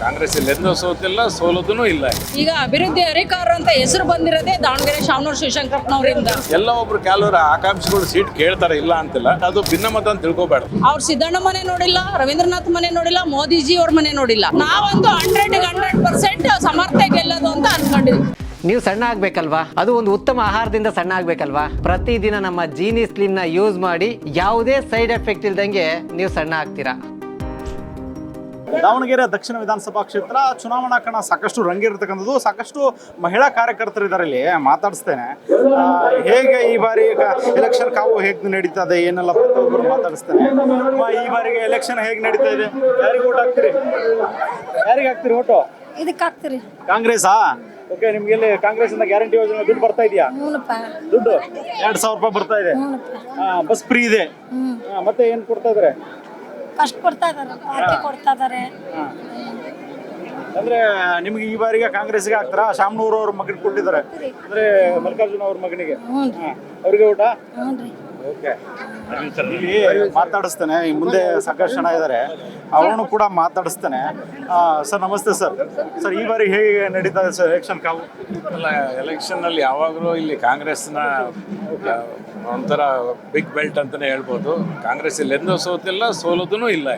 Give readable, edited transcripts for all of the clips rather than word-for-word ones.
ಕಾಂಗ್ರೆಸ್ ಎಲ್ಲೆಂದೂ ಸೋತಿಲ್ಲ, ಸೋಲೋದೂ ಇಲ್ಲ. ಈಗ ಅಭಿವೃದ್ಧಿ ಹರಿಕಾರ ಅಂತ ಹೆಸರು ಬಂದಿರೋದೇ ದಾವಣಗೆರೆ ಶಾಮನೂರು ಶಿವಶಂಕರಪ್ಪನವರಿಂದ. ಎಲ್ಲ ಒಬ್ರು ಕೆಲವರು ಆಕಾಂಕ್ಷಿಗಳು ಸೀಟ್ ಕೇಳ್ತಾರೆ, ಇಲ್ಲ ಅಂತಿಲ್ಲ. ಅದು ಭಿನ್ನಮತ ಅಂತ ತಿಳ್ಕೊಬೇಡ. ಅವ್ರು ಸಿದ್ದಣ್ಣ ಮನೆ ನೋಡಿಲ್ಲ, ರವೀಂದ್ರನಾಥ್ ಮನೆ ನೋಡಿಲ್ಲ, ಮೋದಿಜಿ ಅವ್ರ ಮನೆ ನೋಡಿಲ್ಲ. ನಾವಂತೂ 100% ಸಮರ್ಥ ಗೆಲ್ಲೋದು ಅಂತ ಅನ್ಕೊಂಡಿದ್ವಿ. ನೀವು ಸಣ್ಣ ಆಗ್ಬೇಕಲ್ವಾ? ಅದು ಒಂದು ಉತ್ತಮ ಆಹಾರದಿಂದ ಸಣ್ಣ ಆಗ್ಬೇಕಲ್ವಾ? ಪ್ರತಿದಿನ ನಮ್ಮ ಜೀನಿ ಸ್ಲಿಮ್ ನ ಯೂಸ್ ಮಾಡಿ ಯಾವುದೇ ಸೈಡ್ ಎಫೆಕ್ಟ್ ಇಲ್ದಂಗೆ ನೀವು ಸಣ್ಣ ಆಗ್ತೀರಾ. ದಾವಣಗೆರೆ ದಕ್ಷಿಣ ವಿಧಾನಸಭಾ ಕ್ಷೇತ್ರ ಚುನಾವಣಾ ಕಣ ಸಾಕಷ್ಟು ರಂಗೇರಿರ್ತಕ್ಕಂಥದ್ದು. ಸಾಕಷ್ಟು ಮಹಿಳಾ ಕಾರ್ಯಕರ್ತರು ಇದ್ದಾರೆ, ಇಲ್ಲಿ ಮಾತಾಡಿಸ್ತೇನೆ. ಹೇಗೆ ಈ ಬಾರಿ ಎಲೆಕ್ಷನ್ ಕಾವು ಹೇಗೆ ನಡೀತದೆ ಏನೆಲ್ಲ ಪ್ರತಿಯೊಬ್ಬರು ಮಾತಾಡಿಸ್ತೇನೆ. ಈ ಬಾರಿಗೆ ಎಲೆಕ್ಷನ್ ಹೇಗೆ ನಡೀತಾ ಇದೆ? ಯಾರಿಗೆ ಓಟ್ ಹಾಕ್ತೀರಿ? ಯಾರಿಗೆ ಹಾಕ್ತೀರಿ ಓಟು? ಇದಕ್ಕೆ ಹಾಕ್ತೀರಿ ಕಾಂಗ್ರೆಸ್ಸಾ? ಓಕೆ, ನಿಮ್ಗೆ ಇಲ್ಲಿ ಕಾಂಗ್ರೆಸ್ ಇಂದ ಗ್ಯಾರಂಟಿ ಯೋಜನೆ ದುಡ್ಡು ಬರ್ತಾ ಇದೆಯಾ? ದುಡ್ಡು 2,000 ರೂಪಾಯಿ ಬರ್ತಾ ಇದೆ. ಬಸ್ ಫ್ರೀ ಇದೆ. ಮತ್ತೆ ಏನ್ ಕೊಡ್ತಾ ಇದಾರೆ? ಫಸ್ಟ್ ಕೊಡ್ತಾ ಇದಾರೆ, ಅಕ್ಕಿ ಕೊಡ್ತಾ ಇದಾರೆ. ಅಂದ್ರೆ ನಿಮ್ಗೆ ಈ ಬಾರಿಗೆ ಕಾಂಗ್ರೆಸ್ಗೆ ಹಾಕ್ತಾರಾ? ಶಾಮನೂರು ಅವ್ರ ಮಗನಿಗೆ ಕೊಟ್ಟಿದ್ದಾರೆ, ಅಂದ್ರೆ ಮಲ್ಲಿಕಾರ್ಜುನ ಅವ್ರ ಮಗನಿಗೆ. ಅವ್ರಿಗೆ ಊಟ? ಓಕೆ, ಇಲ್ಲಿ ಮಾತಾಡಿಸ್ತೇನೆ. ಈ ಮುಂದೆ ಸಾಕಷ್ಟು ಜನ ಇದ್ದಾರೆ, ಅವರನ್ನು ಕೂಡ ಮಾತಾಡಿಸ್ತೇನೆ. ಸರ್ ನಮಸ್ತೆ ಸರ್. ಸರ್, ಈ ಬಾರಿ ಹೇಗೆ ನಡೀತಾ ಇದೆ ಸರ್ ಎಲೆಕ್ಷನ್ ಕಾವು? ಅಲ್ಲ, ಎಲೆಕ್ಷನ್ನಲ್ಲಿ ಯಾವಾಗಲೂ ಇಲ್ಲಿ ಕಾಂಗ್ರೆಸ್ನ ಒಂಥರ ಬಿಗ್ ಬೆಲ್ಟ್ ಅಂತಲೇ ಹೇಳ್ಬೋದು. ಕಾಂಗ್ರೆಸ್ ಎಲ್ಲೆಂದೂ ಸೋತಿಲ್ಲ, ಸೋಲೋದೂ ಇಲ್ಲ.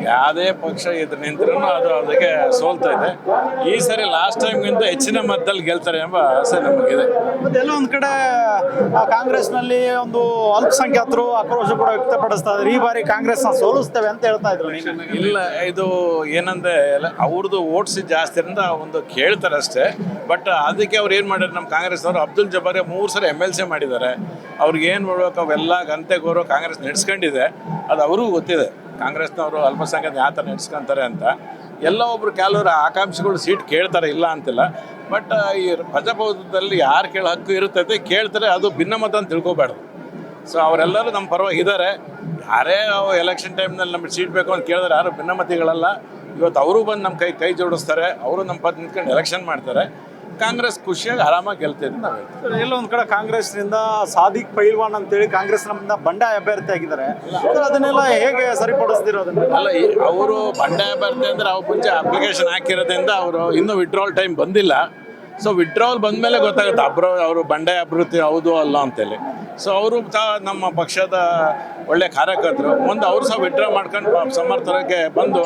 ಯಾವುದೇ ಪಕ್ಷ ಎದುರು ನಿಂತರೂ ಅದು ಅದಕ್ಕೆ ಸೋಲ್ತಾ ಇದೆ. ಈ ಸರಿ ಲಾಸ್ಟ್ ಟೈಮ್ಗಿಂತ ಹೆಚ್ಚಿನ ಮತದಲ್ಲಿ ಗೆಲ್ತಾರೆ ಎಂಬ ಆಸೆ ನಮಗಿದೆ. ಮತ್ತೆ ಎಲ್ಲ ಒಂದ್ ಕಡೆ ಕಾಂಗ್ರೆಸ್ನಲ್ಲಿ ಒಂದು ಅಲ್ಪಸಂಖ್ಯಾತರು ಆಕ್ರೋಶ ಕೂಡ ವ್ಯಕ್ತಪಡಿಸ್ತಾ ಇದ್ದಾರೆ. ಈ ಬಾರಿ ಕಾಂಗ್ರೆಸ್ನ ಸೋಲಿಸ್ತೇವೆ ಅಂತ ಹೇಳ್ತಾ ಇದ್ರು. ಇಲ್ಲ, ಇದು ಏನಂದ್ರೆ ಅವ್ರದ್ದು ಓಟ್ಸ್ ಜಾಸ್ತಿ ಅಂತ ಒಂದು ಕೇಳ್ತಾರೆ ಅಷ್ಟೇ. ಬಟ್ ಅದಕ್ಕೆ ಅವ್ರು ಏನು ಮಾಡಿದ್ರು, ನಮ್ಮ ಕಾಂಗ್ರೆಸ್ನವರು ಅಬ್ದುಲ್ ಜಬ್ಬಾರ್ಗೆ 3 ಸರಿ MLC ಮಾಡಿದ್ದಾರೆ. ಅವ್ರಿಗೆ ಏನು ಮಾಡ್ಬೇಕು ಅವೆಲ್ಲ ಗಂಟೆಗೋರು ಕಾಂಗ್ರೆಸ್ ನಡೆಸ್ಕೊಂಡಿದೆ. ಅದು ಅವ್ರಿಗೂ ಗೊತ್ತಿದೆ, ಕಾಂಗ್ರೆಸ್ನವರು ಅಲ್ಪಸಂಖ್ಯಾತ ಯಾವ ಥರ ನಡೆಸ್ಕೊಂತಾರೆ ಅಂತ. ಎಲ್ಲ ಒಬ್ರು ಕೆಲವರು ಆಕಾಂಕ್ಷಿಗಳು ಸೀಟ್ ಕೇಳ್ತಾರೆ, ಇಲ್ಲ ಅಂತಿಲ್ಲ. ಬಟ್ ಈ ಪ್ರಜಾಪ್ರಭುತ್ವದಲ್ಲಿ ಯಾರು ಕೇಳೋ ಹಕ್ಕು ಇರ್ತೈತೆ ಕೇಳ್ತಾರೆ, ಅದು ಭಿನ್ನಮತ ಅಂತ ತಿಳ್ಕೊಬಾರ್ದು. ಸೊ ಅವರೆಲ್ಲರೂ ನಮ್ಮ ಪರವಾಗಿ ಇದ್ದಾರೆ. ಯಾರೇ ಎಲೆಕ್ಷನ್ ಟೈಮ್ನಲ್ಲಿ ನಮಗೆ ಸೀಟ್ ಬೇಕು ಅಂತ ಕೇಳಿದ್ರೆ ಯಾರು ಭಿನ್ನಮತಿಗಳಲ್ಲ. ಇವತ್ತು ಅವರು ಬಂದು ನಮ್ಮ ಕೈ ಜೋಡಿಸ್ತಾರೆ, ಅವರು ನಮ್ಮ ಪದ ನಿಂತ್ಕೊಂಡು ಎಲೆಕ್ಷನ್ ಮಾಡ್ತಾರೆ. ಕಾಂಗ್ರೆಸ್ ಖುಷಿಯಾಗಿ ಆರಾಮಾಗಿ ಗೆಲ್ತಿದ್ದು ನಾವು ಹೇಳ್ತೀವಿ. ಎಲ್ಲ ಒಂದ್ ಕಡೆ ಕಾಂಗ್ರೆಸ್ನಿಂದ ಸಾದಿಕ್ ಪೈಲ್ವಾನ್ ಅಂತೇಳಿ ಕಾಂಗ್ರೆಸ್ ನಮ್ಮಿಂದ ಬಂಡಾಯ ಅಭ್ಯರ್ಥಿ ಆಗಿದ್ದಾರೆ. ಅದನ್ನೆಲ್ಲ ಹೇಗೆ ಸರಿಪಡಿಸ್ತಿರೋದನ್ನ? ಅಲ್ಲ, ಅವರು ಬಂಡಾಯ ಅಭ್ಯರ್ಥಿ ಅಂದರೆ ಅವ್ರು ಮುಂಚೆ ಅಪ್ಲಿಕೇಶನ್ ಹಾಕಿರೋದ್ರಿಂದ ಅವರು ಇನ್ನೂ ವಿಡ್ರಾವಲ್ ಟೈಮ್ ಬಂದಿಲ್ಲ. ಸೊ ವಿಡ್ರಾವಲ್ ಬಂದಮೇಲೆ ಗೊತ್ತಾಗುತ್ತೆ ಅವರು ಬಂಡಾಯ ಅಭಿವೃದ್ಧಿ ಹೌದು ಅಲ್ಲ ಅಂತೇಳಿ. ಸೊ ಅವರು ಸಹ ನಮ್ಮ ಪಕ್ಷದ ಒಳ್ಳೆ ಕಾರ್ಯಕರ್ತರು. ಮುಂದೆ ಅವರು ಸಹ ವಿಡ್ರಾ ಮಾಡ್ಕೊಂಡು ಸಮರ್ಥರಿಗೆ ಬಂದು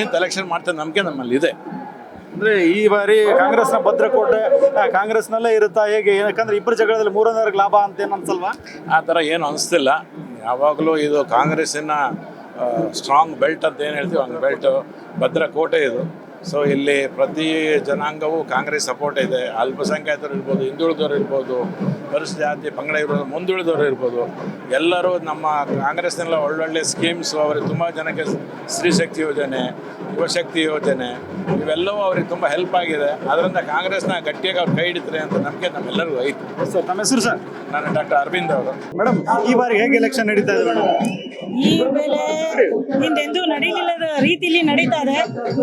ನಿಂತು ಎಲೆಕ್ಷನ್ ಮಾಡ್ತಾರೆ ನಂಬಿಕೆ ನಮ್ಮಲ್ಲಿ ಇದೆ. ಅಂದ್ರೆ ಈ ಬಾರಿ ಕಾಂಗ್ರೆಸ್ನ ಭದ್ರಕೋಟೆ ಕಾಂಗ್ರೆಸ್ನಲ್ಲೇ ಇರುತ್ತಾ ಹೇಗೆ? ಯಾಕಂದ್ರೆ ಇಬ್ಬರು ಜಗಳದಲ್ಲಿ 3ನೇ ಲಾಭ ಅಂತ ಏನು ಅನ್ಸಲ್ವಾ? ಆ ಥರ ಏನು ಅನಿಸ್ತಿಲ್ಲ. ಯಾವಾಗಲೂ ಇದು ಕಾಂಗ್ರೆಸ್ಸಿನ ಸ್ಟ್ರಾಂಗ್ ಬೆಲ್ಟ್ ಅಂತ ಏನು ಹೇಳ್ತೀವಿ, ಹಂಗೆ ಬೆಲ್ಟು ಭದ್ರಕೋಟೆ ಇದು. ಸೊ ಇಲ್ಲಿ ಪ್ರತಿ ಜನಾಂಗವೂ ಕಾಂಗ್ರೆಸ್ ಸಪೋರ್ಟ್ ಇದೆ. ಅಲ್ಪಸಂಖ್ಯಾತರು ಇರ್ಬೋದು, ಹಿಂದುಳಿದವರು ಇರ್ಬೋದು, ಪರಿಶಿಷ್ಟ ಜಾತಿ ಪಂಗಡ ಇರ್ಬೋದು, ಮುಂದುಳಿದವರು ಇರ್ಬೋದು, ಎಲ್ಲರೂ ನಮ್ಮ ಕಾಂಗ್ರೆಸ್ನೆಲ್ಲ ಒಳ್ಳೊಳ್ಳೆ ಸ್ಕೀಮ್ಸು ಅವ್ರಿಗೆ ತುಂಬ ಜನಕ್ಕೆ ಸ್ತ್ರೀಶಕ್ತಿ ಯೋಜನೆ, ಯುವಶಕ್ತಿ ಯೋಜನೆ ಇವೆಲ್ಲವೂ ಅವ್ರಿಗೆ ತುಂಬ ಹೆಲ್ಪ್ ಆಗಿದೆ. ಅದರಿಂದ ಕಾಂಗ್ರೆಸ್ನ ಗಟ್ಟಿಯಾಗಿ ಅವ್ರು ಕೈ ಹಿಡಿತಾರೆ ಅಂತ ನಂಬಿಕೆ ನಮ್ಮೆಲ್ಲರಿಗೂ ಐತೆ. ಸರ್, ತಮ್ಮ ಹೆಸರು ಸರ್? ನಾನು ಡಾಕ್ಟರ್ ಅರವಿಂದ್ ಅವರು. ಮೇಡಮ್, ಈ ಬಾರಿ ಹೇಗೆ ಎಲೆಕ್ಷನ್ ನಡೀತಾ ಇದೆ ಮೇಡಮ್? ಈ ಬೆಲೆ ಹಿಂದೆಂದೂ ನಡೀಲಿಲ್ಲದ ರೀತಿಲಿ ನಡೀತಾ ಇದೆ.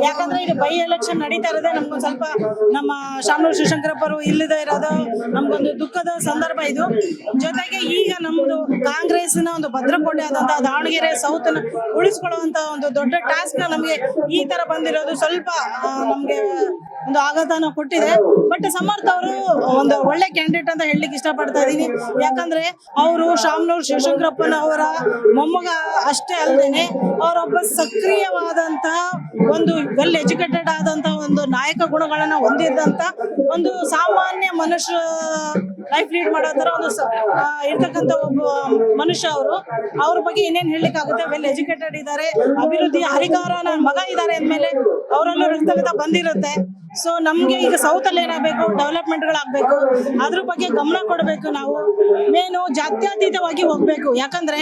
ಯಾಕಂದ್ರೆ ಇದು ಬೈ ಎಲೆಕ್ಷನ್ ನಡೀತಾ ಇರೋದೇ ನಮ್ಗೊಂದು ಸ್ವಲ್ಪ ನಮ್ಮ ಶಾಮನೂರು ಶಿವಶಂಕರಪ್ಪರು ಇಲ್ಲದೆ ಇರೋದು ನಮ್ಗೊಂದು ದುಃಖದ ಸಂದರ್ಭ ಇದು. ಜೊತೆಗೆ ಈಗ ನಮ್ದು ಕಾಂಗ್ರೆಸ್ನ ಒಂದು ಭದ್ರಕೋಟೆ ಆದಂತಹ ದಾವಣಗೆರೆ ಸೌತ್ ಉಳಿಸ್ಕೊಳ್ಳುವಂತ ಒಂದು ದೊಡ್ಡ ಟಾಸ್ಕ್ ನಮಗೆ ಈ ತರ ಬಂದಿರೋದು ಸ್ವಲ್ಪ ನಮ್ಗೆ ಒಂದು ಆಘಾತನ ಕೊಟ್ಟಿದೆ. ಬಟ್ ಸಮರ್ಥ ಅವರು ಒಂದು ಒಳ್ಳೆ ಕ್ಯಾಂಡಿಡೇಟ್ ಅಂತ ಹೇಳಲಿಕ್ಕೆ ಇಷ್ಟಪಡ್ತಾ ಇದ್ದೀನಿ. ಯಾಕಂದ್ರೆ ಅವರು ಶಾಮನೂರು ಶಿವಶಂಕರಪ್ಪನವರ ಮೊಮ್ಮಗ ಅಷ್ಟೇ ಅಲ್ಲದೇನೆ ಅವರೊಬ್ಬ ಸಕ್ರಿಯವಾದಂತಹ ಒಂದು ವೆಲ್ ಎಜುಕೇಟೆಡ್ ಆದಂತಹ ಒಂದು ನಾಯಕ ಗುಣಗಳನ್ನ ಹೊಂದಿದ್ದಂತ ಒಂದು ಸಾಮಾನ್ಯ ಮನುಷ್ಯ ಲೈಫ್ ಲೀಡ್ ಮಾಡೋ ತರ ಒಂದು ಇರ್ತಕ್ಕಂಥ ಒಬ್ಬ ಮನುಷ್ಯ ಅವರು. ಅವ್ರ ಬಗ್ಗೆ ಏನೇನು ಹೇಳಲಿಕ್ಕಾಗುತ್ತೆ? ವೆಲ್ ಎಜುಕೇಟೆಡ್ ಇದ್ದಾರೆ, ಅಭಿವೃದ್ಧಿಯ ಹರಿಕಾರ ನನ್ನ ಮಗ ಇದ್ದಾರೆ ಅಂದಮೇಲೆ ಅವರಲ್ಲೂ ರಕ್ತಗತ ಬಂದಿರುತ್ತೆ. ಸೊ ನಮ್ಗೆ ಈಗ ಸೌತ್ ಅಲ್ಲಿ ಏನಾಗಬೇಕು, ಡೆವಲಪ್ಮೆಂಟ್ಗಳಾಗಬೇಕು, ಅದ್ರ ಬಗ್ಗೆ ಗಮನ ಕೊಡಬೇಕು. ನಾವು ಮೇನು ಜಾತ್ಯತೀತವಾಗಿ ಹೋಗ್ಬೇಕು. ಯಾಕಂದ್ರೆ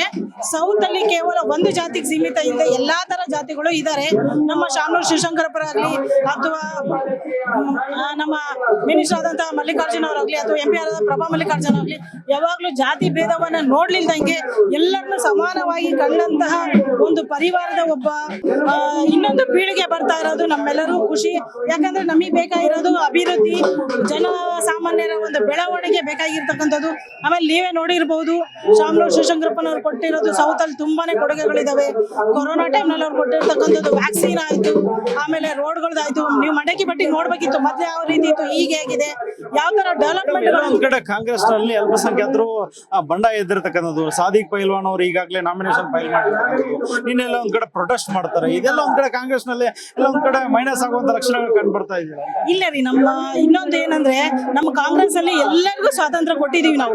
ಸೌತ್ ಅಲ್ಲಿ ಕೇವಲ ಒಂದು ಜಾತಿಗೆ ಸೀಮಿತ ಇಲ್ಲದೆ ಎಲ್ಲಾ ತರ ಜಾತಿಗಳು ಇದ್ದಾರೆ. ನಮ್ಮ ಶಾಮನೂರು ಶಿವಶಂಕರಪ್ಪರಾಗ್ಲಿ ಅಥವಾ ನಮ್ಮ ಮಿನಿಸ್ಟರ್ ಆದಂತಹ ಮಲ್ಲಿಕಾರ್ಜುನ ಅವರಾಗ್ಲಿ ಅಥವಾ MP ಆದ ಪ್ರಭಾ ಮಲ್ಲಿಕಾರ್ಜುನ ಆಗ್ಲಿ ಯಾವಾಗ್ಲೂ ಜಾತಿ ಭೇದವನ್ನ ನೋಡ್ಲಿಲ್ದಂಗೆ ಎಲ್ಲರನ್ನು ಸಮಾನವಾಗಿ ಕಂಡಂತಹ ಒಂದು ಪರಿವಾರದ ಒಬ್ಬ ಇನ್ನೊಂದು ಪೀಳಿಗೆ ಬರ್ತಾ ಇರೋದು ನಮ್ಮೆಲ್ಲರೂ ಖುಷಿ. ಯಾಕಂದ್ರೆ ನಮಗೆ ಬೇಕಾಗಿರೋದು ಅಭಿವೃದ್ಧಿ, ಜನ ಸಾಮಾನ್ಯರ ಒಂದು ಬೆಳವಣಿಗೆ ಬೇಕಾಗಿರ್ತಕ್ಕಂಥದ್ದು. ಆಮೇಲೆ ನೀವೇ ನೋಡಿರ್ಬೋದು, ಶಾಮನೂರು ಶಿವಶಂಕರಪ್ಪನವ್ರು ಕೊಟ್ಟಿರೋದು ಸೌತಲ್ಲಿ ತುಂಬಾನೇ ಕೊಡುಗೆಗಳಿದಾವೆ. ಕೊರೋನಾ ಟೈಮ್ನಲ್ಲಿ ಅವ್ರು ಕೊಟ್ಟಿರ್ತಕ್ಕಂಥದ್ದು ವ್ಯಾಕ್ಸಿನ್ ಆಯ್ತು, ಆಮೇಲೆ ರೋಡ್ಗಳದಾಯ್ತು. ನೀವು ಮಡಕಿ ಬಟ್ಟಿ ನೋಡ್ಬೇಕಿತ್ತು, ಮೊದ್ಲು ಯಾವ ರೀತಿ ಇತ್ತು, ಈಗ ಹೇಗಿದೆ, ಯಾವ ತರ ಡೆವಲಪ್ಮೆಂಟ್. ಒಂದ್ ಕಡೆ ಕಾಂಗ್ರೆಸ್ ನಲ್ಲಿ ಅಲ್ಪಸಂಖ್ಯಾತರು ಬಂಡಾಯ ಎದ್ದಿರ್ತಕ್ಕಂಥದ್ದು. ಸಾದಿಕ್ ಪೈಲ್ವಾನ್ ಅವರು ಈಗಾಗಲೇ ನಾಮಿನೇಷನ್ ಫೈಲ್ ಮಾಡಿರ್ತಕ್ಕಂಥದ್ದು. ಇನ್ನೆಲ್ಲ ಒಂದ್ ಕಡೆ ಪ್ರೊಟೆಸ್ಟ್ ಮಾಡ್ತಾರೆ. ಇದೆಲ್ಲ ಒಂದ್ ಕಡೆ ಕಾಂಗ್ರೆಸ್ ನಲ್ಲಿ ಎಲ್ಲ ಒಂದ್ ಕಡೆ ಮೈನಸ್ ಆಗುವಂತ ಲಕ್ಷಣಗಳು ಕಂಡು ಬರ್ತಾ ಇದೆಯಲ್ಲ. ಇಲ್ಲ ರೀ, ನಮ್ಮ ಇನ್ನೊಂದು ಏನಂದ್ರೆ ನಮ್ಮ ಕಾಂಗ್ರೆಸ್ ಅಲ್ಲಿ ಎಲ್ಲರಿಗೂ ಸ್ವಾತಂತ್ರ್ಯ ಕೊಟ್ಟಿದೀವಿ ನಾವು.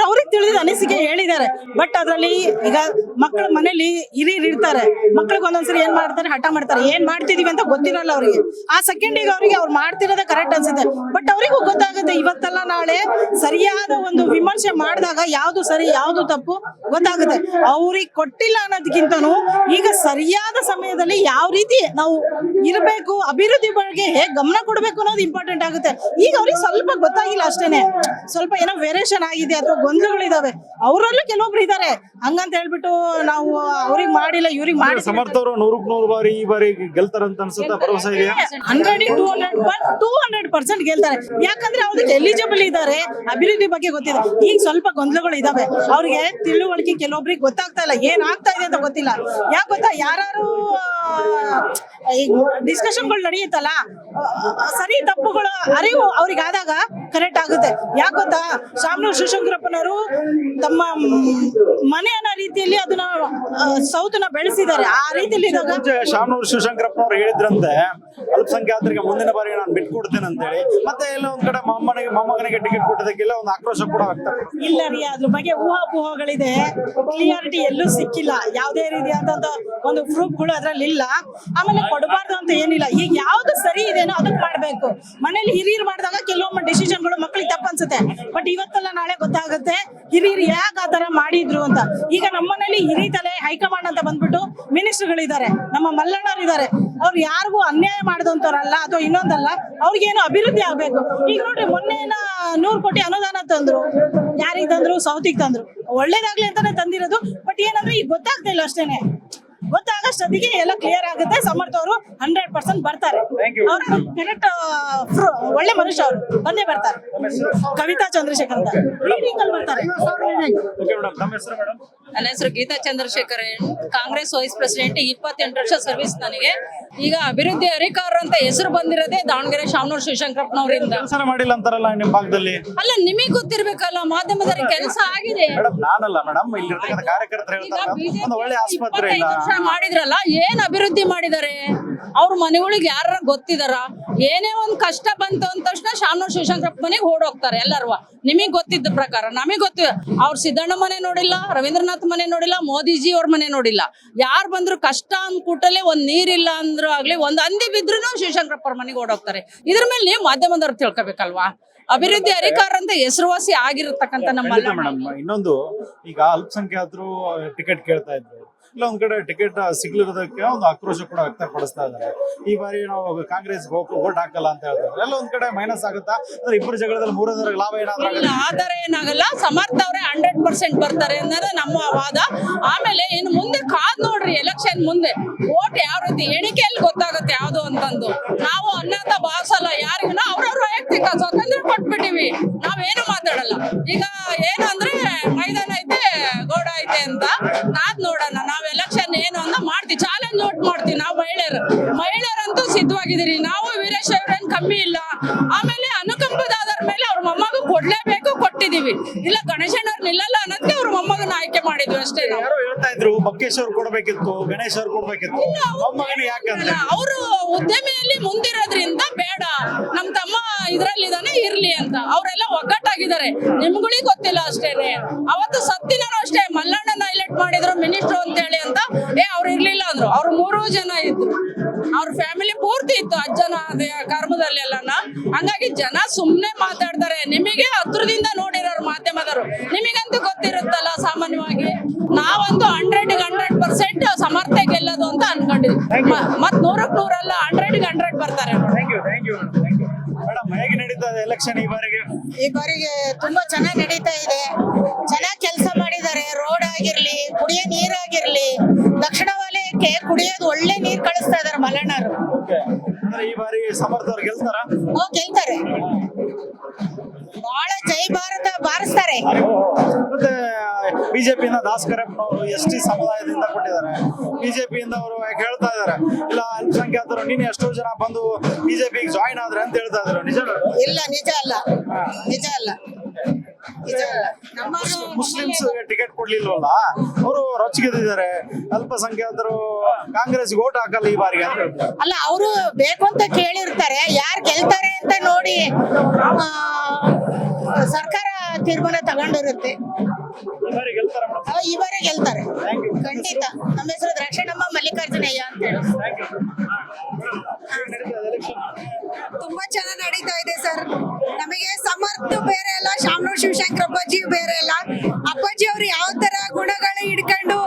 ಅವ್ರಿಗೆ ತಿಳಿದ ಅನಿಸಿಕೆ ಹೇಳಿದ್ದಾರೆ. ಬಟ್ ಅದ್ರಲ್ಲಿ ಈಗ ಮಕ್ಕಳ ಮನೇಲಿ ಹಿರಿಯರು ಇರ್ತಾರೆ, ಮಕ್ಳಿಗೆ ಒಂದೊಂದ್ಸರಿ ಏನ್ ಮಾಡ್ತಾರೆ, ಹಠ ಮಾಡ್ತಾರೆ. ಏನ್ ಮಾಡ್ತಿದೀವಿ ಅಂತ ಗೊತ್ತಿರಲ್ಲ ಅವರಿಗೆ. ಆ ಸೆಕೆಂಡಿಗೆ ಅವ್ರಿಗೆ ಅವ್ರು ಮಾಡ್ತಿರೋದೇ ಕರೆಕ್ಟ್ ಅನ್ಸುತ್ತೆ. ಬಟ್ ಅವರಿಗೂ ಗೊತ್ತಾಗುತ್ತೆ ಇವತ್ತಲ್ಲ ನಾಳೆ ಸರಿಯಾದ ಒಂದು ವಿಮರ್ಶೆ ಮಾಡಿದಾಗ ಯಾವ್ದು ಸರಿ ಯಾವ್ದು ತಪ್ಪು ಗೊತ್ತಾಗುತ್ತೆ. ಅವ್ರಿಗೆ ಕೊಟ್ಟಿಲ್ಲ ಅನ್ನೋದಕ್ಕಿಂತನೂ ಈಗ ಸರಿಯಾದ ಸಮಯದಲ್ಲಿ ಯಾವ ರೀತಿ ನಾವು ಇರಬೇಕು, ಅಭಿವೃದ್ಧಿ ಬಗ್ಗೆ ಹೇಗೆ ಗಮನ ಕೊಡಬೇಕು ಅನ್ನೋದು ಇಂಪಾರ್ಟೆಂಟ್ ಆಗುತ್ತೆ. ಈಗ ಅವ್ರಿಗೆ ಸ್ವಲ್ಪ ಗೊತ್ತಾಗಿಲ್ಲ ಅಷ್ಟೇನೆ, ಸ್ವಲ್ಪ ಏನೋ ವೇರಿಯೇಷನ್ ಆಗಿದೆ ಅಥವಾ ಗೊಂದಲಗಳಿದಾವೆ. ಅವರಲ್ಲೂ ಕೆಲವೊಬ್ರು ಇದ್ದಾರೆ. ಹಂಗಂತ ಹೇಳ್ಬಿಟ್ಟು ನಾವು ಅವ್ರಿಗೆ ಮಾಡಿಲ್ಲ ಇವ್ರಿಗೆ ಮಾಡಿ. ಸಮರ್ಥ ಅವರು 100 ಬಾರಿ ಈ ಬಾರಿ ಗೆಲ್ತಾರಂತ ಅನ್ಸುತ್ತಾ? ಭರವಸೆ ಇದೆಯಾ? 200% ಗೆಲ್ತಾರೆ. ಯಾಕಂದ್ರೆ ಅವ್ರಿಗೆ ಎಲಿಜಿಬಲ್ ಇದ್ದಾರೆ, ಅಭಿವೃದ್ಧಿ ಬಗ್ಗೆ ಗೊತ್ತಿದೆ. ಈಗ ಸ್ವಲ್ಪ ಗೊಂದಲಗಳು ಇದಾವೆ, ಅವ್ರಿಗೆ ತಿಳುವಳಿಕೆ ಕೆಲವೊಬ್ರಿಗೆ ಗೊತ್ತಾಗ್ತಾ ಇಲ್ಲ, ಏನ್ ಆಗ್ತಾ ಇದೆ ಅಂತ ಗೊತ್ತಿಲ್ಲ. ಯಾಕೆ ಗೊತ್ತಾ, ಯಾರು ಡಿಸ್ಕಷನ್ಗಳು ನಡೆಯುತ್ತಲ್ಲ, ಸರಿ ತಪ್ಪುಗಳು ಅರಿವು ಅವ್ರಿಗೆ ಆದಾಗ ಕರೆಕ್ಟ್ ಆಗುತ್ತೆ. ಯಾಕೆ ಗೊತ್ತಾ, ಶಾಮನೂರು ಶಿವಶಂಕರಪ್ಪನವರು ತಮ್ಮ ಮನೆಯನ್ನ ರೀತಿಯಲ್ಲಿ ಅದನ್ನ ಸೌತನ್ನ ಬೆಳೆಸಿದ್ದಾರೆ. ಆ ರೀತಿಯಲ್ಲಿ ಶಾಮನೂರು ಶಿವಶಂಕರಪ್ಪನವರು ಹೇಳಿದ್ರಂತೆ ಅಲ್ಪಸಂಖ್ಯಾತರಿಗೆ ಮುಂದಿನ ಬಾರಿ ನಾನು ಬಿಟ್ಕೊಡ್ತೇನೆ ಅಂತ ಹೇಳಿ. ಮತ್ತೆ ಎಲ್ಲ ಒಂದ್ ಕಡೆ ಮೊಮ್ಮಗನಿಗೆ ಟಿಕೆಟ್ ಕೊಟ್ಟದಕ್ಕೆಲ್ಲ ಒಂದು ಆಕ್ರೋಶ ಕೂಡ ವ್ಯಕ್ತಪಡಿಸಿದ್ದಾರೆ. ಇಲ್ಲ ರೀ, ಅದ್ರ ಬಗ್ಗೆ ಊಹಾಪೋಹಗಳಿದೆ. ಕ್ಲಿಯಾರಿಟಿ ಎಲ್ಲೂ ಸಿಕ್ಕಿಲ್ಲ. ಯಾವುದೇ ರೀತಿಯಾದಂತ ಒಂದು ಪ್ರೂಫ್ಗಳು ಅದ್ರಲ್ಲಿ ಇಲ್ಲ. ಆಮೇಲೆ ಕೊಡಬಾರ್ದು ಅಂತ ಏನಿಲ್ಲ. ಈಗ ಯಾವ್ದು ಸರಿ ಇದೆನೋ ಅದಕ್ಕೆ ಮಾಡ್ಬೇಕು. ಮನೇಲಿ ಹಿರಿಯರು ಮಾಡಿದಾಗ ಕೆಲವೊಮ್ಮೆ ಡಿಸಿಷನ್ಗಳು ಮಕ್ಕಳಿಗೆ ತಪ್ಪು ಅನ್ಸುತ್ತೆ. ಬಟ್ ಇವತ್ತಲ್ಲ ನಾಳೆ ಗೊತ್ತಾಗುತ್ತೆ ಹಿರಿಯರು ಯಾಕೆ ಆ ತರ ಮಾಡಿದ್ರು ಅಂತ. ಈಗ ನಮ್ಮ ಮನೇಲಿ ಹಿರಿತಲೆ ಹೈಕಮಾಂಡ್ ಅಂತ ಬಂದ್ಬಿಟ್ಟು ಮಿನಿಸ್ಟರ್ಗಳಿದ್ದಾರೆ, ನಮ್ಮ ಮಲ್ಲಣ್ಣರು ಇದ್ದಾರೆ. ಅವ್ರು ಯಾರಿಗೂ ಅನ್ಯಾಯ ಮಾಡಿದಂತವ್ರಲ್ಲ ಅಥವಾ ಇನ್ನೊಂದಲ್ಲ, ಅವ್ರಿಗೇನು ಅಭಿವೃದ್ಧಿ ಆಗ್ಬೇಕು. ಈಗ ನೋಡ್ರಿ, ಮೊನ್ನೆನ 100 ಕೋಟಿ ಅನುದಾನ ತಂದ್ರು. ಯಾರಿಗೆ ತಂದ್ರು? ಸೌತಿಗೆ ತಂದ್ರು. ಒಳ್ಳೇದಾಗ್ಲಿ ಅಂತಾನೆ ತಂದಿರೋದು. ಬಟ್ ಏನಂದ್ರೆ ಈಗ ಗೊತ್ತಾಗ್ತಾ ಇಲ್ಲ ಅಷ್ಟೇನೆ. ಗೊತ್ತಾಗಷ್ಟೊತ್ತಿಗೆ ಎಲ್ಲ ಕ್ಲಿಯರ್ ಆಗುತ್ತೆ. ಸಮರ್ಥ ಅವರು 100% ಬರ್ತಾರೆ. ಅವರು ಕರೆಕ್ಟ್ ಒಳ್ಳೆ ಮನುಷ್ಯ, ಅವರು ಬಂದೇ ಬರ್ತಾರೆ. ಕವಿತಾ ಚಂದ್ರಶೇಖರ್ ಅಂತ ಲೀಡಿಂಗ್ ಅಲ್ಲಿ ಬರ್ತಾರೆ. ನನ್ನ ಹೆಸರು ಗೀತಾ ಚಂದ್ರಶೇಖರ್, ಕಾಂಗ್ರೆಸ್ ವೈಸ್ ಪ್ರೆಸಿಡೆಂಟ್. 28 ವರ್ಷ ಸರ್ವಿಸ್ ನನಗೆ. ಈಗ ಅಭಿವೃದ್ಧಿ ಅಧಿಕಾರರು ಅಂತ ಹೆಸರು ಬಂದಿರೋದೇ ದಾವಣಗೆರೆ ಶಾಮನೂರು ಶಿವಶಂಕರಪ್ಪನವರಿಂದ. ಕೆಲಸ ಮಾಡಿಲ್ಲ ಅಂತಾರಲ್ಲ ನಿಮ್ಮ ಭಾಗದಲ್ಲಿ? ಅಲ್ಲ, ನಿಮಗೆ ಗೊತ್ತಿರ್ಬೇಕಲ್ಲ, ಮಾಧ್ಯಮದಲ್ಲಿ ಕೆಲಸ ಆಗಿದೆ. ಮೇಡಮ್, ನಾನಲ್ಲ ಮೇಡಮ್, ಇಲ್ಲಿರ್ತಕ್ಕಂಥ ಕಾರ್ಯಕರ್ತರು ಹೇಳ್ತಾರೆ ಒಂದು ಒಳ್ಳೆ ಆಸ್ಪತ್ರೆ ಇಲ್ಲ ಮಾಡಿದ್ರಲ್ಲ, ಏನ್ ಅಭಿವೃದ್ಧಿ ಮಾಡಿದ್ದಾರೆ? ಅವ್ರ ಮನೆಗಳಿಗೆ ಯಾರ ಗೊತ್ತಿದಾರ? ಏನೇ ಒಂದ್ ಕಷ್ಟ ಬಂತು ಅಂದ ತಕ್ಷಣ ಶಾಮನೂರು ಶಿವಶಂಕರಪ್ಪ ಮನೆಗೆ ಓಡೋಗ್ತಾರೆ ಎಲ್ಲರೂ. ನಿಮಗ್ ಗೊತ್ತಿದ್ದ ಪ್ರಕಾರ ನಮಗ್ ಗೊತ್ತಿದೆ. ಅವ್ರ ಸಿದ್ದಣ್ಣ ಮನೆ ನೋಡಿಲ್ಲ, ರವೀಂದ್ರನಾಥ್ ಮನೆ ನೋಡಿಲ್ಲ, ಮೋದಿಜಿ ಅವ್ರ ಮನೆ ನೋಡಿಲ್ಲ. ಯಾರು ಬಂದ್ರು ಕಷ್ಟ ಅಂದ್ಕೂಟಲೆ ಒಂದ್ ನೀರಿಲ್ಲ ಅಂದ್ರು ಆಗ್ಲಿ, ಒಂದ್ ಹಂದಿ ಬಿದ್ರು ಶಿವಶಂಕರಪ್ಪ ಅವ್ರ ಮನೆಗೆ ಓಡೋಗ್ತಾರೆ. ಇದ್ರ ಮೇಲೆ ನೀವು ಮಾಧ್ಯಮದವ್ರು ತಿಳ್ಕೊಬೇಕಲ್ವಾ? ಅಭಿವೃದ್ಧಿ ಅಧಿಕಾರ ಅಂತ ಹೆಸರುವಾಸಿ ಆಗಿರತಕ್ಕಂತ ನಮ್ಮ ಮೇಡಮ್. ಇನ್ನೊಂದು, ಈಗ ಅಲ್ಪಸಂಖ್ಯಾತರು ಟಿಕೆಟ್ ಕೇಳ್ತಾ ಇದ್ರು, ಇಲ್ಲ ಒಂದ್ ಕಡೆ ಟಿಕೆಟ್ ಸಿಗ್ಲಿರೋದಕ್ಕೆ ಒಂದು ಆಕ್ರೋಶ ಕೂಡ ವ್ಯಕ್ತಪಡಿಸ್ತಾ ಇದ್ದಾರೆ. ಈ ಬಾರಿ ನಾವು ಕಾಂಗ್ರೆಸ್ ವೋಟ್ ಹಾಕಲ್ಲ ಅಂತ ಹೇಳ್ತಾರೆ. ಎಲ್ಲ ಒಂದ್ ಕಡೆ ಮೈನಸ್ ಆಗುತ್ತಾ? ಅಂದ್ರೆ ಇಬ್ಬರು ಜಗಳದಲ್ಲಿ ಮೂರನೇ ಲಾಭ ಏನಾದ್ರು ಆತರ ಏನಾಗಲ್ಲ. ಸಮರ್ಥ ಅವರೇ 100% ಬರ್ತಾರೆ ಅನ್ನೋದು ನಮ್ಮ ವಾದ. ಆಮೇಲೆ ಇನ್ನು ಮುಂದೆ ಕಾದ್ ನೋಡ್ರಿ, ಎಲೆಕ್ಷನ್ ಮುಂದೆ ವೋಟ್ ಯಾವ ರೀತಿ ಎಣಿಕೆಯಲ್ಲಿ ಗೊತ್ತಾಗುತ್ತೆ ಯಾವ್ದು ಅಂತಂದು. ನಾವು ಅನ್ನತ ಭಾಸಲ್ಲ ಯಾರಿಗೂ, ಅವ್ರವ್ರ ವೈಯಕ್ತಿಕ ಸ್ವಾತಂತ್ರ್ಯ ಕೊಟ್ಬಿಟ್ಟಿವಿ, ನಾವೇನು ಮಾತಾಡಲ್ಲ. ಈಗ ಏನು ಅಂದ್ರೆ ಮೈದಾನ ಐತೆ, ಗೋಡ ಐತೆ ಅಂತ ನಾದ್ ನೋಡೋಣ. ನಾವ್ ಎಲೆಕ್ಷನ್ ಏನು ಅಂತ ಮಾಡ್ತೀವಿ, ಚಾಲೆಂಜ್ ವೋಟ್ ಮಾಡ್ತೀವಿ. ನಾವು ಮಹಿಳೆಯರಂತೂ ಸಿದ್ಧವಾಗಿದ್ದೀರಿ. ನಾವು ವೀರೇಶ್ ಅವ್ರೇನ್ ಕಮ್ಮಿ ಇಲ್ಲ. ಆಮೇಲೆ ಅನುಕಂಪದ ಆಧಾರ ಮೇಲೆ ಅವ್ರ ಮೊಮ್ಮಗ ಕೊಡ್ಲೇಬೇಕು, ಕೊಟ್ಟಿದೀವಿ. ಇಲ್ಲ ಗಣೇಶನವ್ರು ನಿಲ್ಲಲ್ಲ ಅನ್ನೋದಕ್ಕೆ ಅವ್ರ ಮೊಮ್ಮಗನ ಆಯ್ಕೆ ಮಾಡಿದ್ವಿ ಅಷ್ಟೇ. ಯಾರೋ ಹೇಳ್ತಾ ಇದ್ರು ಬಕ್ಕೇಶ್ ಅವ್ರು ಕೊಡ್ಬೇಕಿತ್ತು, ಗಣೇಶ್ ಅವ್ರು ಕೊಡ್ಬೇಕಿತ್ತು. ಅವರು ಉದ್ಯಮಿಯಲ್ಲಿ ಮುಂದಿರೋದ್ರಿಂದ ಬೇಡ, ನಮ್ ತಮ್ಮ ಇದ್ರಲ್ಲಿದಾನೆ ಇರ್ಲಿ ಅಂತ ಅವರೆಲ್ಲ ಒಗ್ಗಟ್ಟಾಗಿದ್ದಾರೆ. ನಿಮ್ಗಳಿಗೆ ಗೊತ್ತಿಲ್ಲ ಅಷ್ಟೇನೆ. ಅವತ್ತು ಸತ್ತಿನೂ ಅಷ್ಟೇ ಮಲ್ಲಣ್ಣನ ಹೈಲೈಟ್ ಮಾಡಿದ್ರು ಮಿನಿಸ್ಟರ್ ಅಂತ ಹೇಳಿ ಅಂತ. ಅವ್ರು ಇರ್ಲಿಲ್ಲ ಅಂದ್ರು. ಅವ್ರು 3 ಜನ ಇದ್ರು, ಅವ್ರ ಫ್ಯಾಮಿಲಿ ಪೂರ್ತಿ ಇತ್ತು, ಅಜ್ಜನ ಕರ್ಮದಲ್ಲಿ ಎಲ್ಲನ. ಹಂಗಾಗಿ ಜನ ಸುಮ್ನೆ ಮಾತಾಡ್ತಾರೆ. ನಿಮಗೆ ಹತ್ರದಿಂದ ನೋಡಿರೋರು ಮಾಧ್ಯಮದವರು, ನಿಮಗಂತೂ ಗೊತ್ತಿರುತ್ತಲ್ಲ ಸಾಮಾನ್ಯವಾಗಿ. ನಾವಂತೂ 100% ಸಮರ್ಥ ಗೆಲ್ಲೋದು ಅಂತ ಅನ್ಕೊಂಡಿದ್ವಿ. ಮತ್ 100ಕ್ಕೆ 100 ಅಲ್ಲ, 100ಕ್ಕೆ 100 ಬರ್ತಾರೆ. ಮೇಡಮ್, ಹೇಗೆ ನಡೀತಾ ಇದೆ ಎಲೆಕ್ಷನ್ ಈ ಬಾರಿಗೆ? ಈ ಬಾರಿಗೆ ತುಂಬಾ ಚೆನ್ನಾಗಿ ನಡೀತಾ ಇದೆ. ಚೆನ್ನಾಗಿ ಕೆಲಸ ಮಾಡಿದ್ದಾರೆ. ರೋಡ್ ಆಗಿರ್ಲಿ, ಕುಡಿಯೋ ನೀರಾಗಿರ್ಲಿ, ದಕ್ಷಿಣ ವಲಯಕ್ಕೆ ಕುಡಿಯೋದು ಒಳ್ಳೆ ನೀರ್ ಕಳಿಸ್ತಾ ಇದಾರೆ ಮಲೆನಾಡು. ಅಂದ್ರೆ ಈ ಬಾರಿ ಸಮರ್ಥ ಅವ್ರು ಗೆಲ್ತಾರ? ಗೆಲ್ತಾರೆ. ಬಹಳ ಜೈ ಭಾರತ ಬಾರಿಸ್ತಾರೆ. ಮತ್ತೆ ಬಿಜೆಪಿಯಿಂದ ದಾಸ್ ಕರೆಪ್ಪನವರು ST ಸಮುದಾಯದಿಂದ ಕೊಟ್ಟಿದ್ದಾರೆ. ಬಿಜೆಪಿಯಿಂದ ಅವರು ಹೇಳ್ತಾ ಇದಾರೆ ಇಲ್ಲ ಅಲ್ಪಸಂಖ್ಯಾತರು ನೀನು ಎಷ್ಟೋ ಜನ ಬಂದು ಬಿಜೆಪಿಗೆ ಜಾಯಿನ್ ಆದ್ರೆ ಅಂತ ಹೇಳ್ತಾ ಇದ್ರು. ನಿಜ? ಇಲ್ಲ, ನಿಜ ಅಲ್ಲ, ನಿಜ ಅಲ್ಲ, ನಿಜ ಅಲ್ಲ. ನಮ್ಮ ಮುಸ್ಲಿಮ್ಸ್ ಟಿಕೆಟ್ ಕೊಡ್ಲಿಲ್ವಲ್ಲ, ಅವರು ರೊಚ್ಚಿಗೆದಿದ್ದಾರೆ. ಅಲ್ಪಸಂಖ್ಯಾತರು ಕಾಂಗ್ರೆಸ್ ಓಟ್ ಹಾಕಲ್ಲ ಈ ಬಾರಿಗೆ ಅಂತ ಹೇಳ್ತಾರೆ. ಅಲ್ಲ, ಅವರು ಬೇಕು ಅಂತ ಕೇಳಿರ್ತಾರೆ. ಯಾರು ಗೆಲ್ತಾರೆ ಅಂತ ನೋಡಿ ಸರ್ಕಾರ ತೀರ್ಮಾನ ತಗೊಂಡಿರುತ್ತೆ. ಈ ಬಾರಿ ಗೆಲ್ತಾರ ಮೇಡಮ್? ಈ ಬಾರಿ ಗೆಲ್ತಾರೆ ಖಂಡಿತ. ನಮ್ಮ ಹೆಸರು ದ್ರಾಕ್ಷಣಮ್ಮ ಮಲ್ಲಿಕಾರ್ಜುನಯ್ಯ ಅಂತ ಹೇಳಿ. ತುಂಬಾ ಚೆನ್ನಾಗಿ ನಡೀತಾ ಇದೆ ಸರ್. ನಮಗೆ ಸಮರ್ಥ ಬೇರೆ ಅಲ್ಲ, ಶಾಮನೂರು ಶಿವಶಂಕರ ಅಪ್ಪಾಜಿ ಬೇರೆ ಅಲ್ಲ. ಅಪ್ಪಾಜಿ ಅವರು ಯಾವ ತರ ಗುಣಗಳು ಹಿಡ್ಕೊಂಡು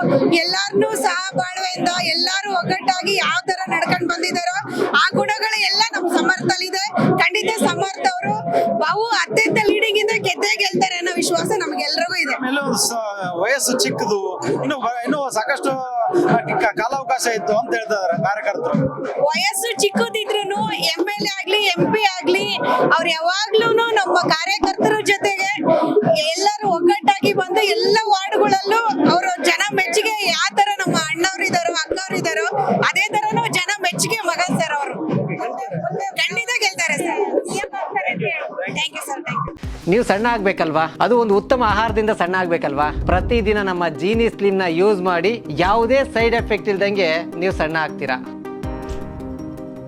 ಎಲ್ಲಾರನ್ನೂ ಸಹ ಬಾಳ್ವೆಯಿಂದ ಎಲ್ಲಾರು ಒಗ್ಗಟ್ಟಾಗಿ ಯಾವ ತರ ನಡ್ಕೊಂಡು ಬಂದಿದ್ದಾರೋ ಆ ಗುಣಗಳು ಎಲ್ಲ ನಮ್ ಸಮರ್ಥಲ್ಲಿದೆ. ಖಂಡಿತ ಸಮರ್ಥ ಅವರು ಬಹು ಅತ್ಯಂತ ಲೀಡಿಂಗ್ ಇಂದ ಗೆಲ್ತಾರೆ ಅನ್ನೋ ವಿಶ್ವಾಸ ನಮ್ಗೆಲ್ರಿಗೂ ಇದೆ. ಆಮೇಲೆ ವಯಸ್ಸು ಚಿಕ್ಕದು, ಇನ್ನು ಸಾಕಷ್ಟು ಕಾಲಾವಕಾಶ ಇತ್ತು ಅಂತ ಹೇಳ್ತಾ ಇದಾರೆ ಕಾರ್ಯಕರ್ತರು. ವಯಸ್ಸು ಚಿಕ್ಕದಿದ್ರು MLA ಆಗ್ಲಿ MP ಆಗ್ಲಿ ಅವ್ರು ಯಾವಾಗ್ಲೂ ನಮ್ಮ ಕಾರ್ಯಕರ್ತರ ಜೊತೆಗೆ ಎಲ್ಲರೂ ಒಗ್ಗಟ್ಟಾಗಿ ಬಂದು ಎಲ್ಲ ವಾರ್ಡ್ಗಳಲ್ಲೂ ಅವರು ಜನ ಮೆಚ್ಚುಗೆ ಯಾವ ತರ ನಮ್ಮ ಅಣ್ಣವ್ರಿದಾರೋ ಅಕ್ಕವ್ರಿದಾರೋ ಅದೇ ತರನು ಜನ ಮೆಚ್ಚುಗೆ ಮಗ ಸರ್. ಅವರು ಖಂಡಿತ ಗೆಲ್ತಾರೆ sir. Thank you sir. Thank you. ನೀವು ಸಣ್ಣ ಆಗ್ಬೇಕಲ್ವಾ? ಅದು ಒಂದು ಉತ್ತಮ ಆಹಾರದಿಂದ ಸಣ್ಣ ಆಗ್ಬೇಕಲ್ವಾ? ಪ್ರತಿದಿನ ನಮ್ಮ ಜೀನಿ ಸ್ಲಿಮ್ ನ ಯೂಸ್ ಮಾಡಿ ಯಾವುದೇ ಸೈಡ್ ಎಫೆಕ್ಟ್ ಇಲ್ದಂಗೆ ನೀವು ಸಣ್ಣ ಆಗ್ತೀರಾ.